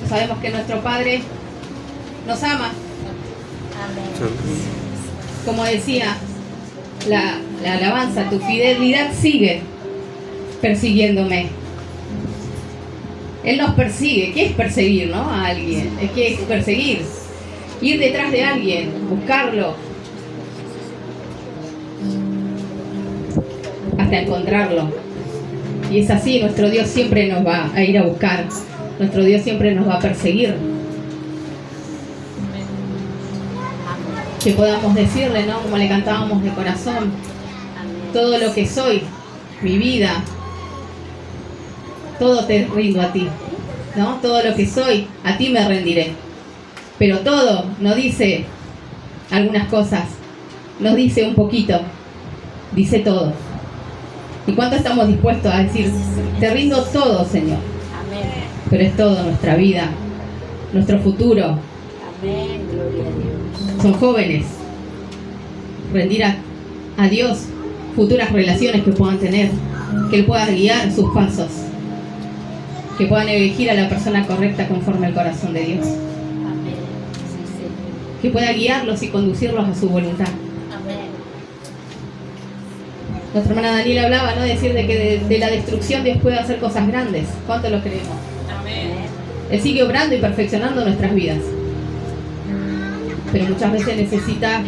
Sabemos que nuestro Padre nos ama. Como decía la alabanza, tu fidelidad sigue persiguiéndome. Él nos persigue. ¿Qué es perseguir, no? A alguien. ¿Qué es perseguir? Ir detrás de alguien, buscarlo, hasta encontrarlo. Y es así, nuestro Dios siempre nos va a ir a buscar. Nuestro Dios siempre nos va a perseguir. Que podamos decirle, ¿no? Como le cantábamos de corazón, todo lo que soy, mi vida, todo te rindo a ti, ¿no? Todo lo que soy, a ti me rendiré. Pero todo no dice algunas cosas, nos dice un poquito, dice todo. ¿Y cuánto estamos dispuestos a decir, te rindo todo, Señor? Pero es todo, nuestra vida, nuestro futuro. Amén, gloria a Dios. Son jóvenes. Rendir a Dios futuras relaciones que puedan tener, que Él pueda guiar sus pasos, que puedan elegir a la persona correcta conforme al corazón de Dios, Amén. Sí, Señor. que pueda guiarlos y conducirlos a su voluntad. Amén. Nuestra hermana Daniela hablaba, ¿no? Decir de que de la destrucción Dios puede hacer cosas grandes. ¿Cuánto lo creemos? Amén. Él sigue obrando y perfeccionando nuestras vidas. Pero muchas veces necesita,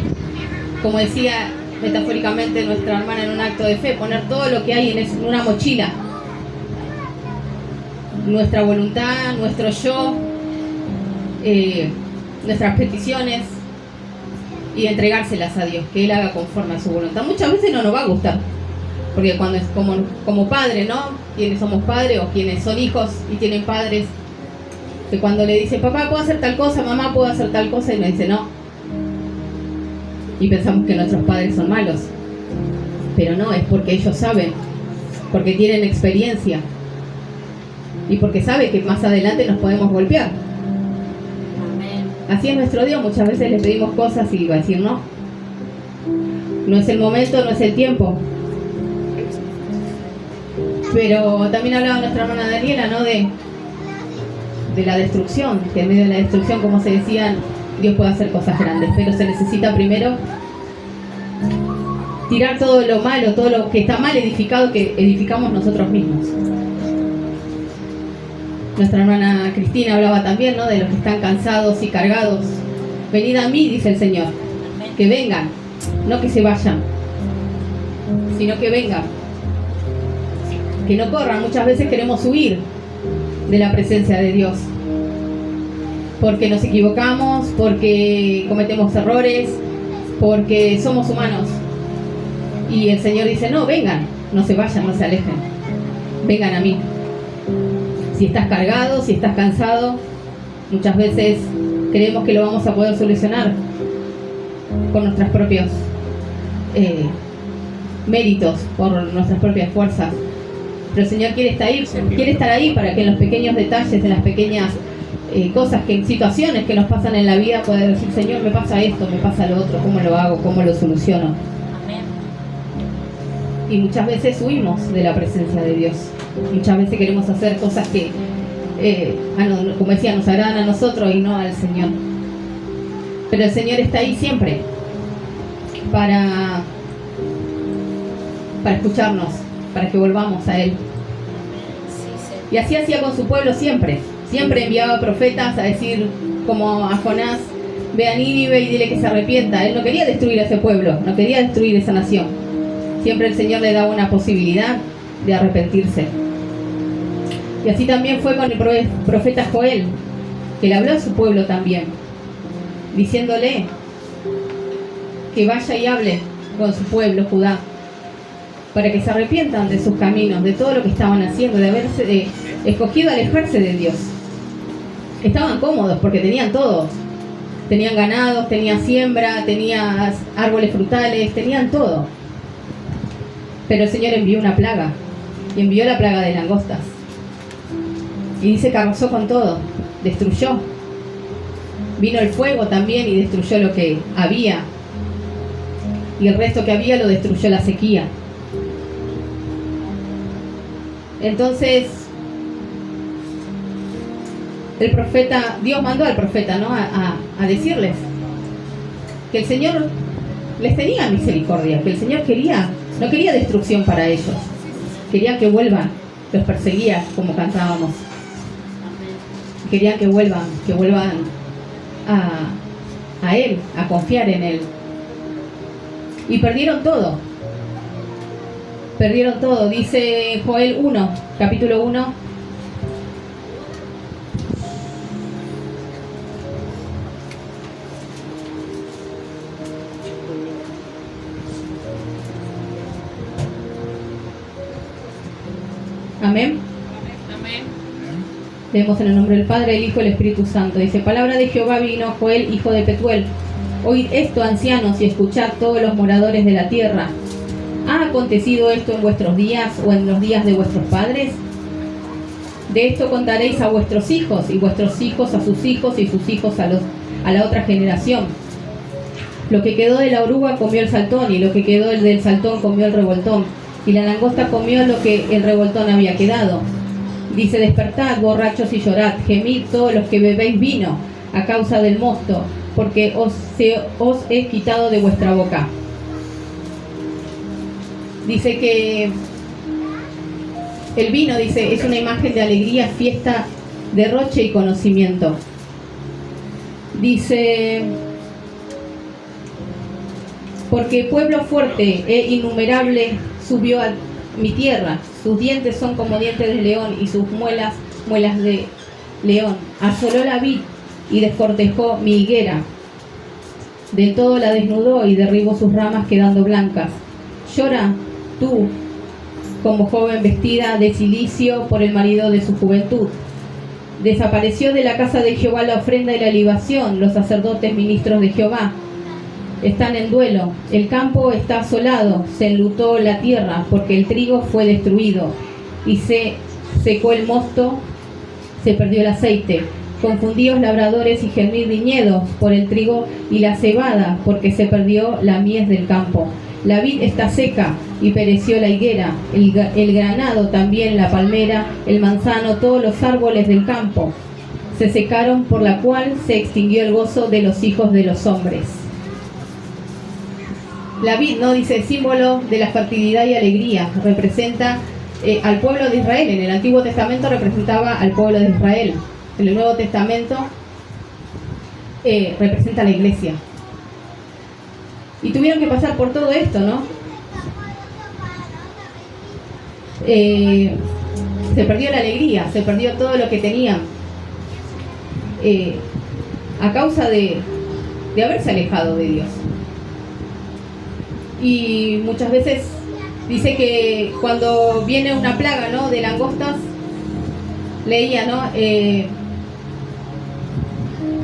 como decía metafóricamente nuestra hermana en un acto de fe, poner todo lo que hay en una mochila. Nuestra voluntad, nuestro yo, nuestras peticiones, y entregárselas a Dios, que Él haga conforme a su voluntad. Muchas veces no nos va a gustar, porque cuando es como padre, ¿no? Quienes somos padres o quienes son hijos y tienen padres, que cuando le dicen, papá, ¿puedo hacer tal cosa? Mamá, ¿puedo hacer tal cosa? Y me dice, no. Y pensamos que nuestros padres son malos. Pero no, es porque ellos saben, porque tienen experiencia y porque saben que más adelante nos podemos golpear. Amén. Así es nuestro Dios, muchas veces le pedimos cosas y va a decir no. No es el momento, no es el tiempo. Pero también hablaba nuestra hermana Daniela, ¿no? De la destrucción, que en medio de la destrucción, como se decían, Dios puede hacer cosas grandes, pero se necesita primero tirar todo lo malo, todo lo que está mal edificado, que edificamos nosotros mismos. Nuestra hermana Cristina hablaba también, ¿no? De los que están cansados y cargados. Venid a mí, dice el Señor, que vengan, no que se vayan, sino que vengan, que no corran. Muchas veces queremos huir de la presencia de Dios, porque nos equivocamos, porque cometemos errores, porque somos humanos. Y el Señor dice, no, vengan, no se vayan, no se alejen, vengan a mí. Si estás cargado, si estás cansado, muchas veces creemos que lo vamos a poder solucionar con nuestros propios méritos, por nuestras propias fuerzas. Pero el Señor quiere estar ahí para que en los pequeños detalles, en las pequeñas cosas, en situaciones que nos pasan en la vida, poder decir, Señor, me pasa esto, me pasa lo otro, ¿cómo lo hago? ¿Cómo lo soluciono? Amén. Y muchas veces huimos de la presencia de Dios. Muchas veces queremos hacer cosas que, como decía, nos agradan a nosotros y no al Señor. Pero el Señor está ahí siempre para escucharnos, para que volvamos a Él. Sí, Señor. Y así hacía con su pueblo siempre. Siempre enviaba profetas a decir, como a Jonás, ve a Nínive y dile que se arrepienta. Él no quería destruir a ese pueblo, no quería destruir esa nación. Siempre el Señor le daba una posibilidad de arrepentirse. Y así también fue con el profeta Joel, que le habló a su pueblo también, diciéndole que vaya y hable con su pueblo, Judá, para que se arrepientan de sus caminos, de todo lo que estaban haciendo, de haberse escogido alejarse de Dios. Estaban cómodos porque tenían todo. Tenían ganados, tenían siembra, tenían árboles frutales, tenían todo. Pero el Señor envió una plaga, y envió la plaga de langostas. Y dice que arrasó con todo, destruyó. Vino el fuego también y destruyó lo que había. Y el resto que había lo destruyó la sequía. Entonces, el profeta, Dios mandó al profeta, ¿no? A decirles que el Señor les tenía misericordia, que el Señor no quería destrucción para ellos, quería que vuelvan, los perseguía como cantábamos, querían que vuelvan a Él, a confiar en Él. Y perdieron todo, dice Joel 1, capítulo 1. Amén. Amén. Leemos en el nombre del Padre, del Hijo y del Espíritu Santo. Dice: palabra de Jehová vino a Joel, hijo de Petuel. Oíd esto, ancianos, y escuchad todos los moradores de la tierra. ¿Ha acontecido esto en vuestros días o en los días de vuestros padres? De esto contaréis a vuestros hijos, y vuestros hijos a sus hijos, y sus hijos a la otra generación. Lo que quedó de la oruga comió el saltón, y lo que quedó del saltón comió el revoltón, y la langosta comió lo que el revoltón había quedado. Dice: despertad, borrachos, y llorad, gemid todos los que bebéis vino, a causa del mosto, porque os he quitado de vuestra boca. Dice que el vino, dice, es una imagen de alegría, fiesta, derroche y conocimiento. Dice: porque pueblo fuerte e innumerable subió a mi tierra, sus dientes son como dientes de león, y sus muelas de león. Asoló la vid y descortejó mi higuera, del todo la desnudó y derribó sus ramas quedando blancas. Llora tú como joven vestida de cilicio por el marido de su juventud. Desapareció de la casa de Jehová la ofrenda y la libación, los sacerdotes ministros de Jehová están en duelo, el campo está asolado, se enlutó la tierra, porque el trigo fue destruido, y se secó el mosto, se perdió el aceite. Confundíos labradores y gemid viñedos por el trigo y la cebada, porque se perdió la mies del campo. La vid está seca y pereció la higuera, el granado también, la palmera, el manzano, todos los árboles del campo se secaron, por la cual se extinguió el gozo de los hijos de los hombres. La vid, ¿no? Dice, símbolo de la fertilidad y alegría, representa al pueblo de Israel. En el Antiguo Testamento representaba al pueblo de Israel. En el Nuevo Testamento representa a la iglesia. Y tuvieron que pasar por todo esto, ¿no? Se perdió la alegría, se perdió todo lo que tenían, a causa de haberse alejado de Dios. Y muchas veces dice que cuando viene una plaga, ¿no?, de langostas, leía, ¿no?,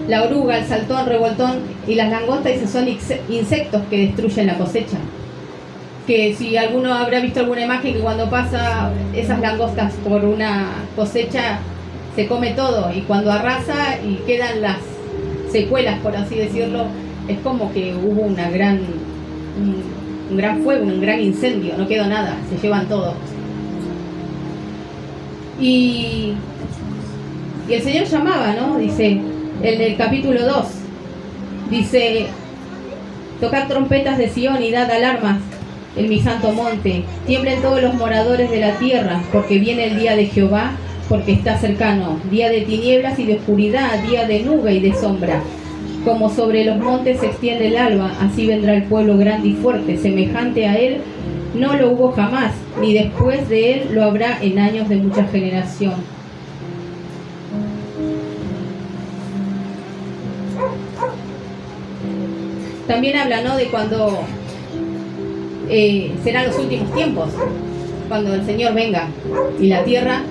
la oruga, el saltón, revoltón y las langostas, dice, son insectos que destruyen la cosecha. Que si alguno habrá visto alguna imagen que cuando pasa esas langostas por una cosecha se come todo, y cuando arrasa y quedan las secuelas, por así decirlo, es como que hubo un gran fuego, un gran incendio, no quedó nada, se llevan todo. Y el Señor llamaba, ¿no? Dice, en el capítulo 2, dice: tocad trompetas de Sión y dad alarmas en mi santo monte, tiemblen todos los moradores de la tierra, porque viene el día de Jehová, porque está cercano, día de tinieblas y de oscuridad, día de nube y de sombra. Como sobre los montes se extiende el alba, así vendrá el pueblo grande y fuerte, semejante a él no lo hubo jamás, ni después de él lo habrá en años de mucha generación. También habla, ¿no?, de cuando serán los últimos tiempos, cuando el Señor venga y la tierra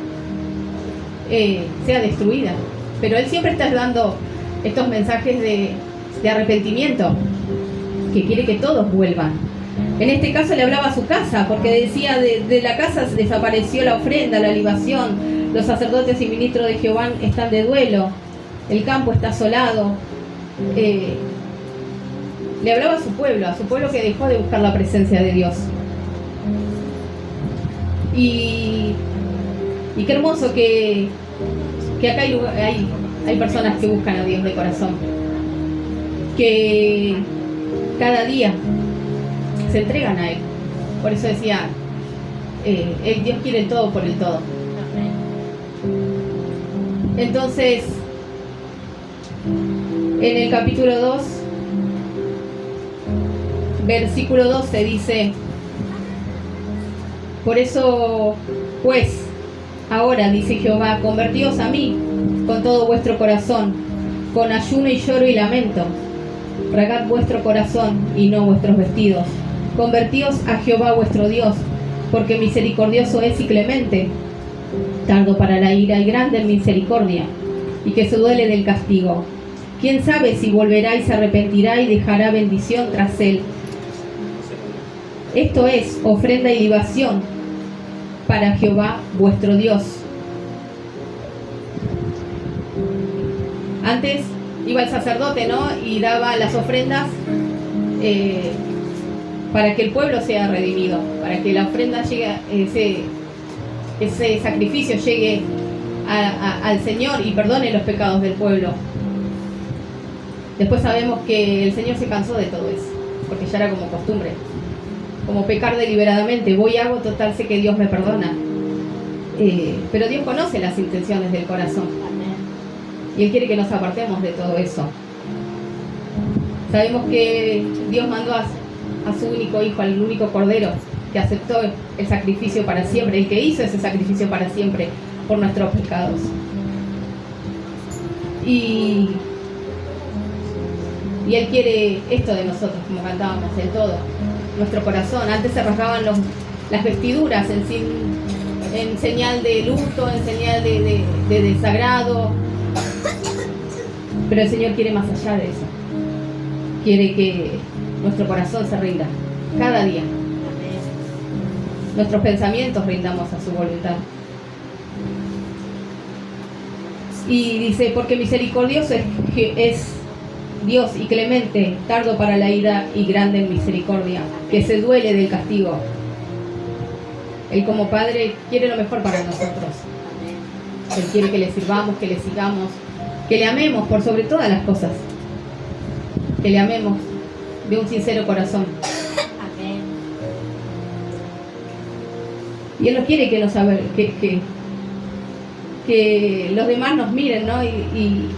sea destruida. Pero Él siempre está dando estos mensajes de arrepentimiento, que quiere que todos vuelvan. En este caso le hablaba a su casa, porque decía, de la casa desapareció la ofrenda, la libación, los sacerdotes y ministros de Jehová están de duelo, el campo está asolado. Le hablaba a su pueblo que dejó de buscar la presencia de Dios. Y qué hermoso que acá hay Hay personas que buscan a Dios de corazón, que cada día se entregan a Él. Por eso decía, Dios quiere el todo por el todo. Amén. Entonces, en el capítulo 2, versículo 12 dice: por eso, pues, ahora, dice Jehová, convertíos a mí con todo vuestro corazón, con ayuno y lloro y lamento. Rasgad vuestro corazón y no vuestros vestidos. Convertíos a Jehová vuestro Dios, porque misericordioso es y clemente, tardo para la ira y grande en misericordia, y que se duele del castigo. ¿Quién sabe si volverá y se arrepentirá y dejará bendición tras él? Esto es ofrenda y libación para Jehová vuestro Dios. Antes iba el sacerdote, ¿no? Y daba las ofrendas para que el pueblo sea redimido, para que la ofrenda llegue, ese sacrificio llegue al Señor y perdone los pecados del pueblo. Después sabemos que el Señor se cansó de todo eso, porque ya era como costumbre, como pecar deliberadamente. Voy y hago, total, sé que Dios me perdona. Pero Dios conoce las intenciones del corazón. Amén. Y Él quiere que nos apartemos de todo eso. Sabemos que Dios mandó a su único hijo, al único cordero, que aceptó el sacrificio para siempre, el que hizo ese sacrificio para siempre por nuestros pecados. Y Él quiere esto de nosotros, como cantábamos, el todo, nuestro corazón. Antes se rasgaban las vestiduras en señal de luto, en señal de desagrado. Pero el Señor quiere más allá de eso. Quiere que nuestro corazón se rinda cada día. Amén. Nuestros pensamientos rindamos a su voluntad. Y dice, porque misericordioso es Dios y clemente, tardo para la ira y grande en misericordia, que se duele del castigo. Él como Padre quiere lo mejor para nosotros. Amén. Él quiere que le sirvamos, que le sigamos, que le amemos por sobre todas las cosas. Que le amemos de un sincero corazón. Amén. Y Él no quiere que nos saber, que los demás nos miren, ¿no? Y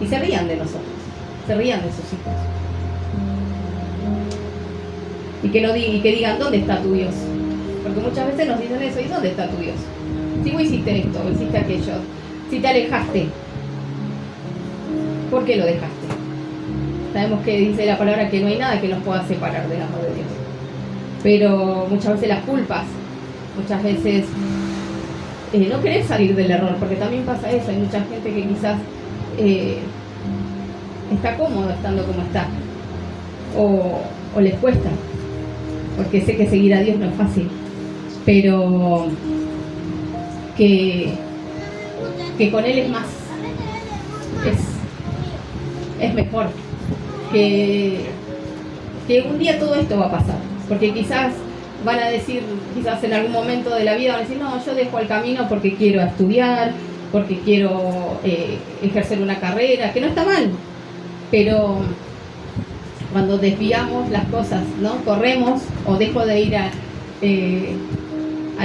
se rían de nosotros, se rían de sus hijos. Y que digan, ¿dónde está tu Dios? Porque muchas veces nos dicen eso, ¿y dónde está tu Dios? Si vos hiciste esto, hiciste aquello, si te alejaste, ¿por qué lo dejaste? Sabemos que dice la palabra que no hay nada que nos pueda separar del amor de Dios. Pero muchas veces las culpas, muchas veces no querer salir del error, porque también pasa eso. Hay mucha gente que quizás está cómodo estando como está, o les cuesta, porque sé que seguir a Dios no es fácil, pero que con Él es más, es mejor, que un día todo esto va a pasar, porque quizás van a decir, quizás en algún momento de la vida van a decir, no, yo dejo el camino porque quiero estudiar, porque quiero ejercer una carrera, que no está mal, pero cuando desviamos las cosas, ¿no? Corremos, o dejo de ir a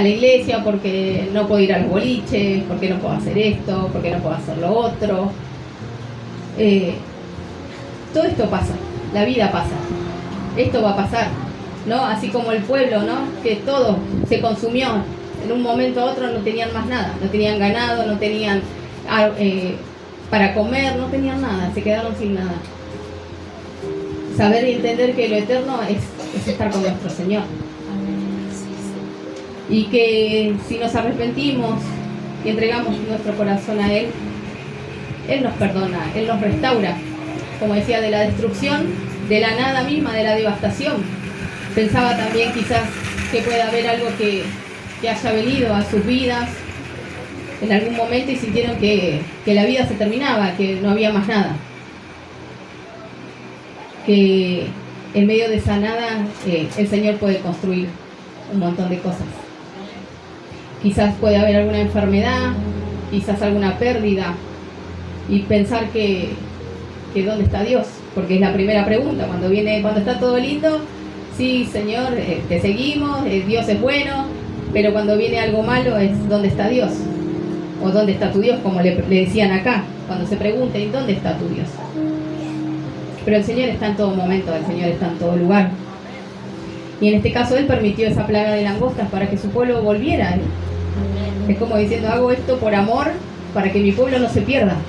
la iglesia porque no puedo ir a los boliches, porque no puedo hacer esto, porque no puedo hacer lo otro. Todo esto pasa, la vida pasa, esto va a pasar, ¿no? Así como el pueblo, ¿no? Que todo se consumió, en un momento a otro no tenían más nada, no tenían ganado, no tenían para comer, no tenían nada, se quedaron sin nada. Saber y entender que lo eterno es estar con nuestro Señor. Amén. Sí, sí. Y que si nos arrepentimos y entregamos nuestro corazón a Él, Él nos perdona, Él nos restaura. Como decía, de la destrucción, de la nada misma, de la devastación. Pensaba también quizás que puede haber algo que haya venido a sus vidas en algún momento y sintieron que la vida se terminaba, que no había más nada. Que en medio de esa nada el Señor puede construir un montón de cosas. Quizás puede haber alguna enfermedad, quizás alguna pérdida, y pensar que dónde está Dios, porque es la primera pregunta, cuando está todo lindo, sí Señor, te seguimos, Dios es bueno, pero cuando viene algo malo es ¿dónde está Dios? O ¿dónde está tu Dios? Como le decían acá, cuando se pregunten ¿dónde está tu Dios? Pero el Señor está en todo momento, el Señor está en todo lugar. Y en este caso Él permitió esa plaga de langostas para que su pueblo volviera. Amén. Es como diciendo, hago esto por amor, para que mi pueblo no se pierda. Amén.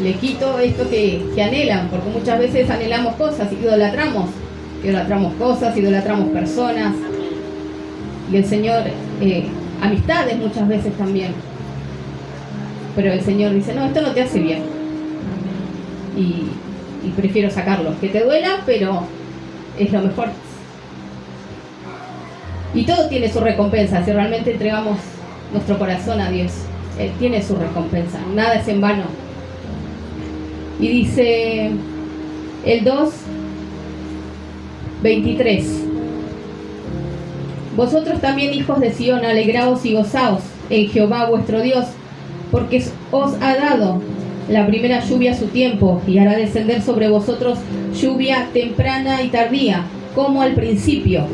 Le quito esto que anhelan, porque muchas veces anhelamos cosas, idolatramos cosas, idolatramos personas, y el Señor, amistades muchas veces también. Pero el Señor dice, no, esto no te hace bien. Y prefiero sacarlo, que te duela, pero es lo mejor. Y todo tiene su recompensa, si realmente entregamos nuestro corazón a Dios. Él tiene su recompensa, nada es en vano. Y dice el 2:23: Vosotros también, hijos de Sión, alegraos y gozaos en Jehová vuestro Dios, porque os ha dado la primera lluvia a su tiempo, y hará descender sobre vosotros lluvia temprana y tardía, como al principio.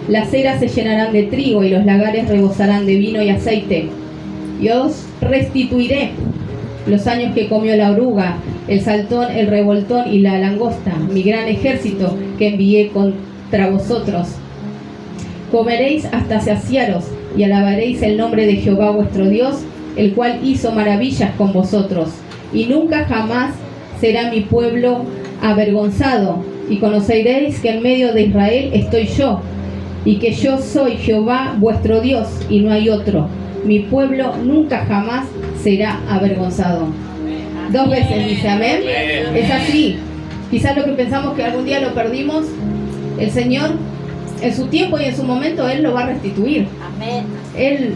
Las eras se llenarán de trigo, y los lagares rebosarán de vino y aceite. Y os restituiré los años que comió la oruga, el saltón, el revoltón y la langosta, mi gran ejército que envié contra vosotros. Comeréis hasta saciaros, y alabaréis el nombre de Jehová vuestro Dios, el cual hizo maravillas con vosotros. Y nunca jamás será mi pueblo avergonzado, y conoceréis que en medio de Israel estoy yo, y que yo soy Jehová vuestro Dios, y no hay otro. Mi pueblo nunca jamás será avergonzado. 2 veces dice amén. Es así. Quizás lo que pensamos que algún día lo perdimos, el Señor en su tiempo y en su momento Él lo va a restituir. Amén. Él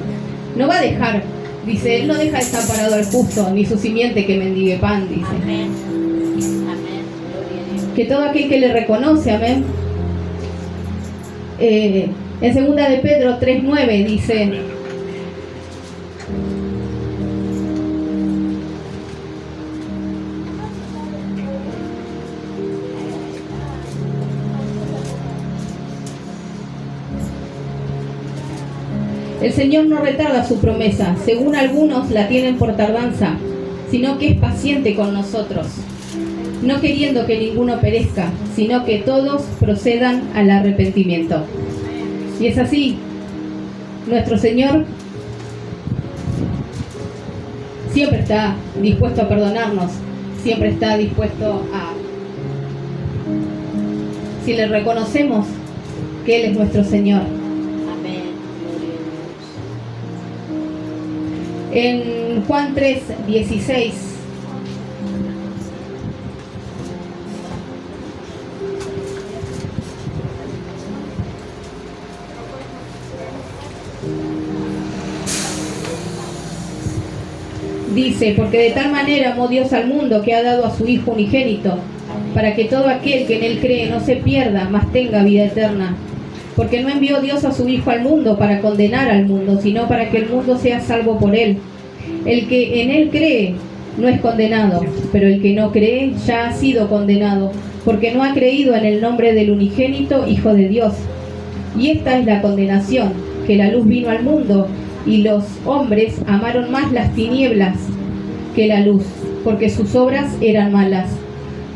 no va a dejar, dice, Él no deja desamparado al justo, ni su simiente que mendigue pan, dice. Amén. Amén. Gloria a Dios. Que todo aquel que le reconoce, amén. En 2 de Pedro 3:9 dice: el Señor no retarda su promesa, según algunos la tienen por tardanza, sino que es paciente con nosotros, no queriendo que ninguno perezca, sino que todos procedan al arrepentimiento. Y es así, nuestro Señor siempre está dispuesto a perdonarnos, siempre está dispuesto a... Si le reconocemos que Él es nuestro Señor. Amén. Gloria a Dios. En Juan 3:16 dice: porque de tal manera amó Dios al mundo, que ha dado a su Hijo unigénito, para que todo aquel que en Él cree no se pierda, mas tenga vida eterna. Porque no envió Dios a su Hijo al mundo para condenar al mundo, sino para que el mundo sea salvo por Él. El que en Él cree no es condenado, pero el que no cree ya ha sido condenado, porque no ha creído en el nombre del unigénito Hijo de Dios. Y esta es la condenación, que la luz vino al mundo, y los hombres amaron más las tinieblas que la luz, porque sus obras eran malas.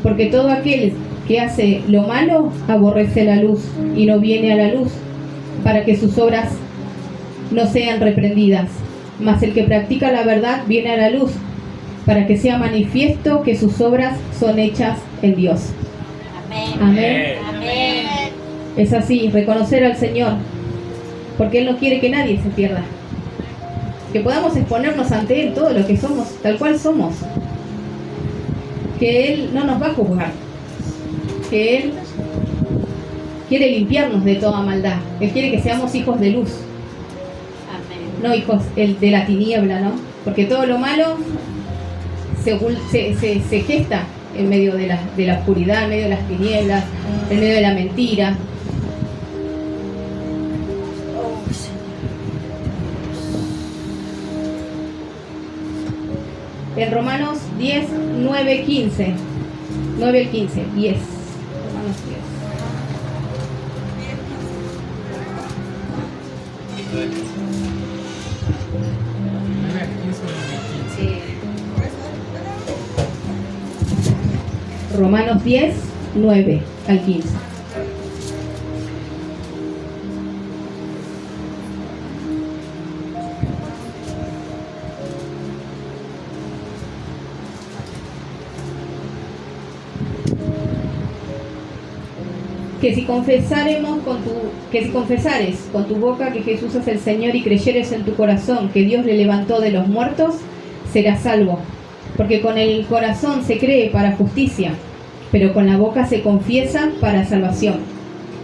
Porque todo aquel que hace lo malo aborrece la luz, y no viene a la luz, para que sus obras no sean reprendidas. Mas el que practica la verdad viene a la luz, para que sea manifiesto que sus obras son hechas en Dios. Amén. Amén. Amén. Es así, reconocer al Señor, porque Él no quiere que nadie se pierda. Que podamos exponernos ante Él todo lo que somos, tal cual somos. Que Él no nos va a juzgar. Que Él quiere limpiarnos de toda maldad. Él quiere que seamos hijos de luz, Amén. no hijos de la tiniebla, ¿no? Porque todo lo malo se gesta en medio de la oscuridad, en medio de las tinieblas, en medio de la mentira. Oh, Señor. En Romanos 10, 9, 15. 9 al 15, 10. Romanos 10. Romanos 10, 9 al 15. Que si confesares con tu boca que Jesús es el Señor y creyeres en tu corazón que Dios le levantó de los muertos, serás salvo. Porque con el corazón se cree para justicia, pero con la boca se confiesa para salvación.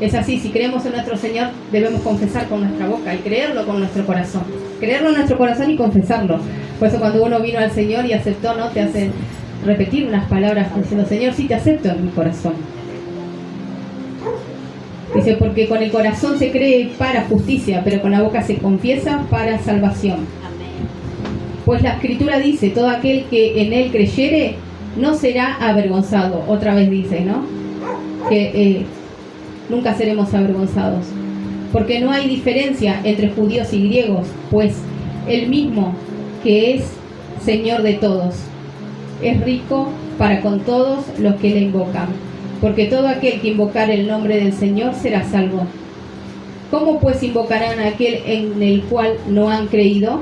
Es así, si creemos en nuestro Señor, debemos confesar con nuestra boca y creerlo con nuestro corazón. Creerlo en nuestro corazón y confesarlo. Por eso cuando uno vino al Señor y aceptó, ¿no? Te hace repetir unas palabras diciendo, Señor, sí te acepto en mi corazón. Dice, porque con el corazón se cree para justicia, pero con la boca se confiesa para salvación. Amén. Pues la Escritura dice, todo aquel que en él creyere, no será avergonzado. Otra vez dice, ¿no? Que nunca seremos avergonzados. Porque no hay diferencia entre judíos y griegos, pues el mismo que es Señor de todos, es rico para con todos los que le invocan. Porque todo aquel que invocar el nombre del Señor será salvo. ¿Cómo pues invocarán a aquel en el cual no han creído?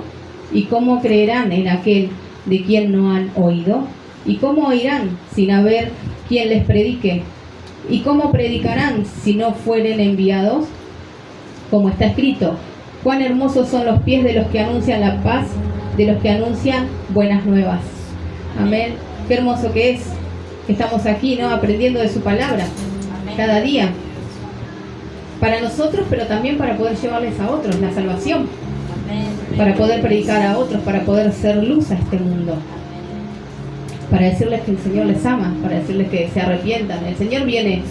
¿Y cómo creerán en aquel de quien no han oído? ¿Y cómo oirán sin haber quien les predique? ¿Y cómo predicarán si no fueren enviados? Como está escrito, cuán hermosos son los pies de los que anuncian la paz, de los que anuncian buenas nuevas. Amén. Qué hermoso que es. Estamos aquí, ¿no? Aprendiendo de su palabra. Amén. Cada día. Para nosotros, pero también para poder llevarles a otros la salvación. Amén. Para poder predicar a otros, para poder ser luz a este mundo. Para decirles que el Señor les ama, para decirles que se arrepientan. El Señor viene.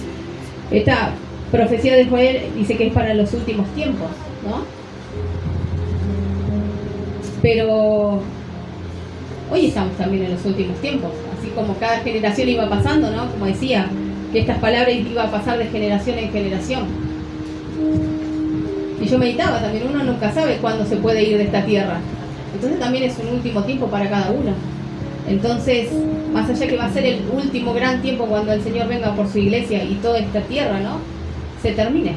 Esta profecía de Joel dice que es para los últimos tiempos, ¿no? Pero hoy estamos también en los últimos tiempos. Así como cada generación iba pasando, ¿no? Como decía, que estas palabras iban a pasar de generación en generación. Y yo meditaba también, uno nunca sabe cuándo se puede ir de esta tierra. Entonces también es un último tiempo para cada uno. Entonces, más allá que va a ser el último gran tiempo cuando el Señor venga por su iglesia y toda esta tierra, ¿no? Se termine.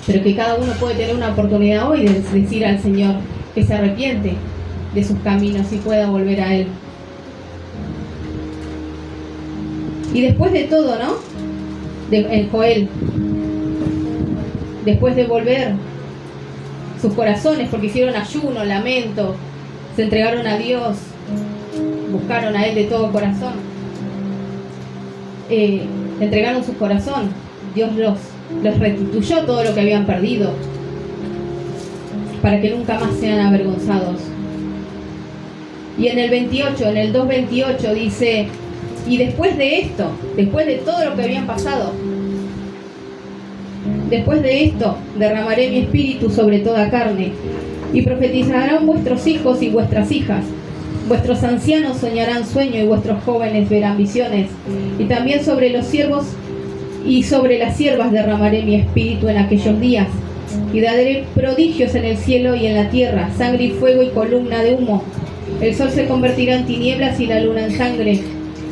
Pero que cada uno puede tener una oportunidad hoy de decir al Señor que se arrepiente de sus caminos y pueda volver a Él. Y después de todo, ¿no? En Joel, después de volver sus corazones, porque hicieron ayuno, lamento, se entregaron a Dios, buscaron a Él de todo corazón, entregaron su corazón, Dios les restituyó todo lo que habían perdido, para que nunca más sean avergonzados. Y en el 28, en el 2:28 dice, y después de esto, después de todo lo que habían pasado, después de esto derramaré mi espíritu sobre toda carne, y profetizarán vuestros hijos y vuestras hijas, vuestros ancianos soñarán sueño y vuestros jóvenes verán visiones, y también sobre los siervos y sobre las siervas derramaré mi espíritu en aquellos días, y daré prodigios en el cielo y en la tierra, sangre y fuego y columna de humo. El sol se convertirá en tinieblas y la luna en sangre,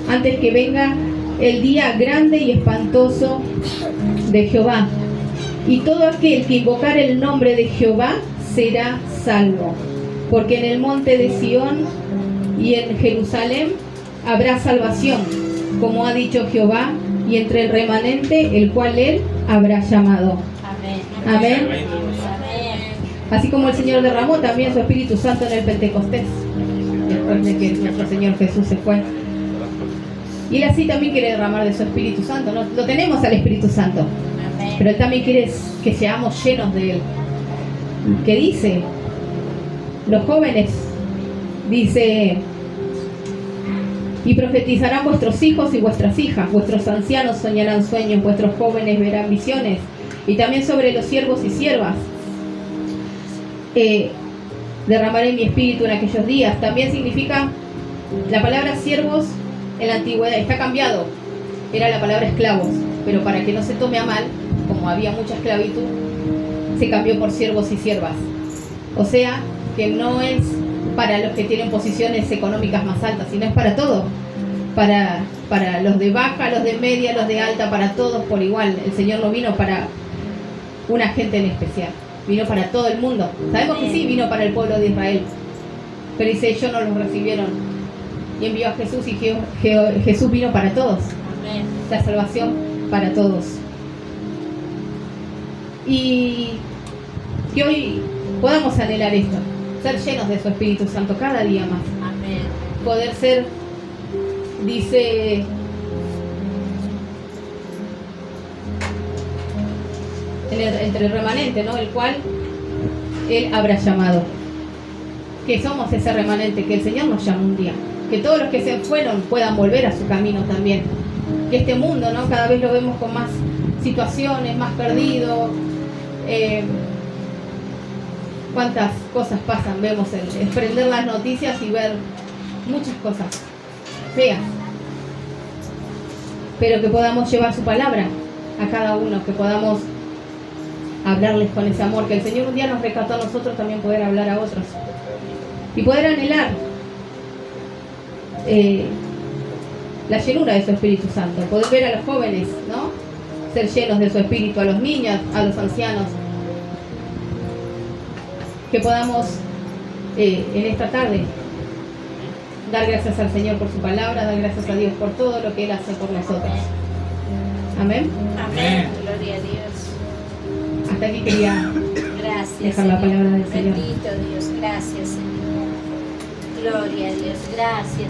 antes que venga el día grande y espantoso de Jehová. Y todo aquel que invocar el nombre de Jehová será salvo. Porque en el monte de Sión y en Jerusalén habrá salvación, como ha dicho Jehová, y entre el remanente el cual él habrá llamado. Amén. Amén. Amén. Así como el Señor derramó también su Espíritu Santo en el Pentecostés, después de que nuestro Señor Jesús se fue. Y Él así también quiere derramar de su Espíritu Santo, ¿no? Lo tenemos al Espíritu Santo, Amén. pero Él también quiere que seamos llenos de Él. ¿Qué dice? Los jóvenes, dice, y profetizarán vuestros hijos y vuestras hijas, vuestros ancianos soñarán sueños, vuestros jóvenes verán visiones, y también sobre los siervos y siervas derramaré mi espíritu en aquellos días. También significa La palabra siervos en la antigüedad está cambiado, era la palabra esclavos, pero para que no se tome a mal, como había mucha esclavitud, se cambió por siervos y siervas. O sea, que no es para los que tienen posiciones económicas más altas, sino es para todos, para los de baja, los de media, los de alta, para todos por igual. El Señor no vino para una gente en especial, vino para todo el mundo. Sabemos que sí, vino para el pueblo de Israel, pero dice, ellos no los recibieron y envió a Jesús, y Jesús vino para todos. Amén. La salvación para todos. Y que hoy podamos anhelar esto, ser llenos de su Espíritu Santo cada día más. Amén. Poder ser, dice, entre el remanente, ¿no? El cual Él habrá llamado. Que somos ese remanente, que el Señor nos llama un día. Que todos los que se fueron puedan volver a su camino también. Que este mundo, ¿no? Cada vez lo vemos con más situaciones, más perdido. Cuántas cosas pasan, vemos el prender las noticias y ver muchas cosas feas. Pero que podamos llevar su palabra a cada uno, que podamos hablarles con ese amor, que el Señor un día nos rescató a nosotros, también poder hablar a otros. Y poder anhelar la llenura de su Espíritu Santo, poder ver a los jóvenes, ¿no? Ser llenos de su Espíritu, a los niños, a los ancianos. Que podamos en esta tarde dar gracias al Señor por su palabra, dar gracias a Dios por todo lo que Él hace por nosotros. Amén. Amén. Gloria a Dios. Hasta aquí quería Gracias, dejar la palabra del Señor. Bendito Dios. Gracias, Señor. Gloria a Dios. Gracias.